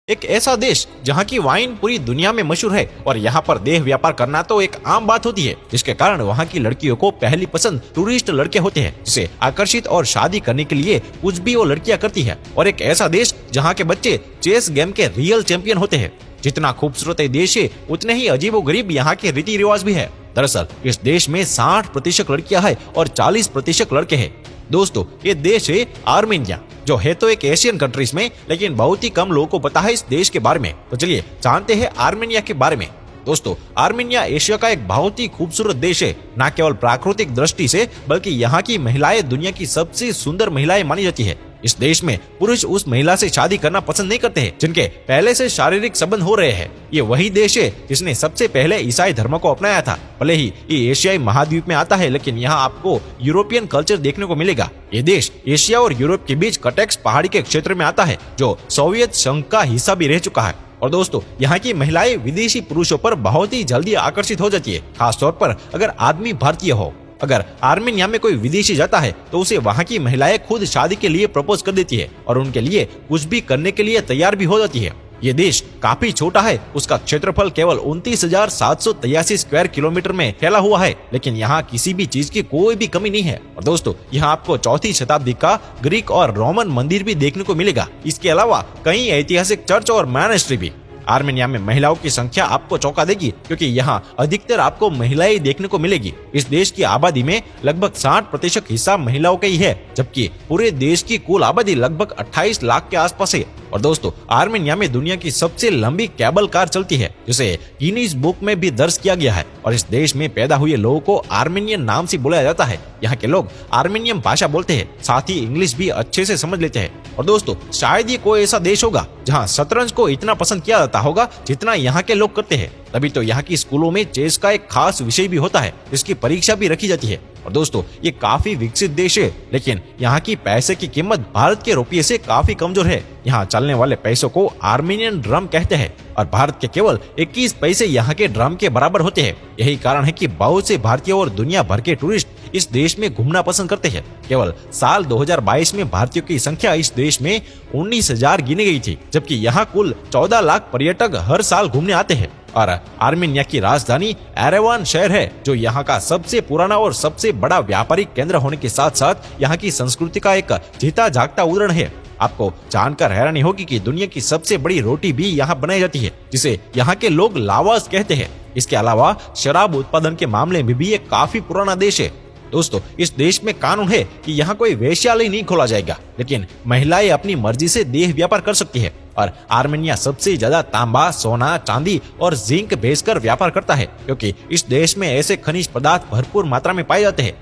एक ऐसा देश जहाँ की वाइन पूरी दुनिया में मशहूर है और यहाँ पर देह व्यापार करना तो एक आम बात होती है, जिसके कारण वहाँ की लड़कियों को पहली पसंद टूरिस्ट लड़के होते हैं, जिसे आकर्षित और शादी करने के लिए कुछ भी वो लड़कियाँ करती है। और एक ऐसा देश जहाँ के बच्चे चेस गेम के रियल चैंपियन होते हैं। जितना खूबसूरत देश है उतने ही अजीबोगरीब यहाँ के रीति रिवाज भी है। दरअसल इस देश में 60% लड़कियां हैं और 40% लड़के हैं। दोस्तों, ये देश है आर्मेनिया, जो है तो एक एशियन कंट्रीज में, लेकिन बहुत ही कम लोगों को पता है इस देश के बारे में। तो चलिए जानते हैं आर्मेनिया के बारे में। दोस्तों, आर्मेनिया एशिया का एक बहुत ही खूबसूरत देश है, न केवल प्राकृतिक दृष्टि से बल्कि यहाँ की महिलाएं दुनिया की सबसे सुंदर महिलाएं मानी जाती है। इस देश में पुरुष उस महिला से शादी करना पसंद नहीं करते हैं जिनके पहले से शारीरिक संबंध हो रहे हैं। ये वही देश है जिसने सबसे पहले ईसाई धर्म को अपनाया था। भले ही ये एशियाई महाद्वीप में आता है, लेकिन यहाँ आपको यूरोपियन कल्चर देखने को मिलेगा। ये देश एशिया और यूरोप के बीच कटेक्स पहाड़ी के क्षेत्र में आता है, जो सोवियत संघ का हिस्सा भी रह चुका है। और दोस्तों, यहाँ की महिलाएं विदेशी पुरुषों पर बहुत ही जल्दी आकर्षित हो जाती है, खासतौर पर अगर आदमी भारतीय हो। अगर आर्मेनिया में कोई विदेशी जाता है तो उसे वहाँ की महिलाएं खुद शादी के लिए प्रपोज कर देती है और उनके लिए कुछ भी करने के लिए तैयार भी हो जाती है। ये देश काफी छोटा है, उसका क्षेत्रफल केवल 29,783 स्क्वायर किलोमीटर में फैला हुआ है, लेकिन यहाँ किसी भी चीज की कोई भी कमी नहीं है। और दोस्तों, यहाँ आपको 4वीं शताब्दी का ग्रीक और रोमन मंदिर भी देखने को मिलेगा। इसके अलावा कई ऐतिहासिक चर्च और मॉनेस्ट्री भी। आर्मेनिया में महिलाओं की संख्या आपको चौंका देगी, क्योंकि यहाँ अधिकतर आपको महिलाएं देखने को मिलेगी। इस देश की आबादी में लगभग 60% हिस्सा महिलाओं का ही है, जबकि पूरे देश की कुल आबादी लगभग 28 लाख के आसपास है। और दोस्तों, आर्मेनिया में दुनिया की सबसे लंबी केबल कार चलती है, जिसे गिनीज बुक में भी दर्ज किया गया है। और इस देश में पैदा हुए लोगों को आर्मेनियन नाम से बुलाया जाता है। यहाँ के लोग आर्मेनियन भाषा बोलते हैं, साथ ही इंग्लिश भी अच्छे से समझ लेते हैं। और दोस्तों, शायद ये कोई ऐसा देश होगा जहाँ शतरंज को इतना पसंद किया जाता होगा जितना यहाँ के लोग करते हैं। तभी तो यहाँ की स्कूलों में चेस का एक खास विषय भी होता है, जिसकी परीक्षा भी रखी जाती है। और दोस्तों, ये काफी विकसित देश है, लेकिन यहाँ की पैसे की कीमत भारत के रुपये से काफी कमजोर है। यहाँ चलने वाले पैसों को आर्मेनियन ड्रम कहते हैं और भारत के केवल 21 पैसे यहाँ के ड्रम के बराबर होते हैं। यही कारण है कि बहुत से भारतीय और दुनिया भर के टूरिस्ट इस देश में घूमना पसंद करते हैं। केवल साल 2022 में भारतीयों की संख्या इस देश में 19,000 गिनी गई थी, जबकि यहाँ कुल 14 लाख पर्यटक हर साल घूमने आते हैं। और आर्मेनिया की राजधानी एरेवान शहर है, जो यहाँ का सबसे पुराना और सबसे बड़ा व्यापारिक केंद्र होने के साथ साथ यहाँ की संस्कृति का एक जीता जागता उदाहरण है। आपको जानकर हैरानी होगी कि दुनिया की सबसे बड़ी रोटी भी यहाँ बनाई जाती है, जिसे यहाँ के लोग लावास कहते हैं। इसके अलावा शराब उत्पादन के मामले में भी ये काफी पुराना देश है। दोस्तों, इस देश में कानून है कि यहाँ कोई वेश्यालय नहीं खोला जाएगा, लेकिन महिलाएं अपनी मर्जी से देह व्यापार कर सकती है। और आर्मेनिया सबसे ज्यादा तांबा, सोना, चांदी और जिंक बेचकर व्यापार करता है, क्योंकि इस देश में ऐसे खनिज पदार्थ भरपूर मात्रा में पाए जाते हैं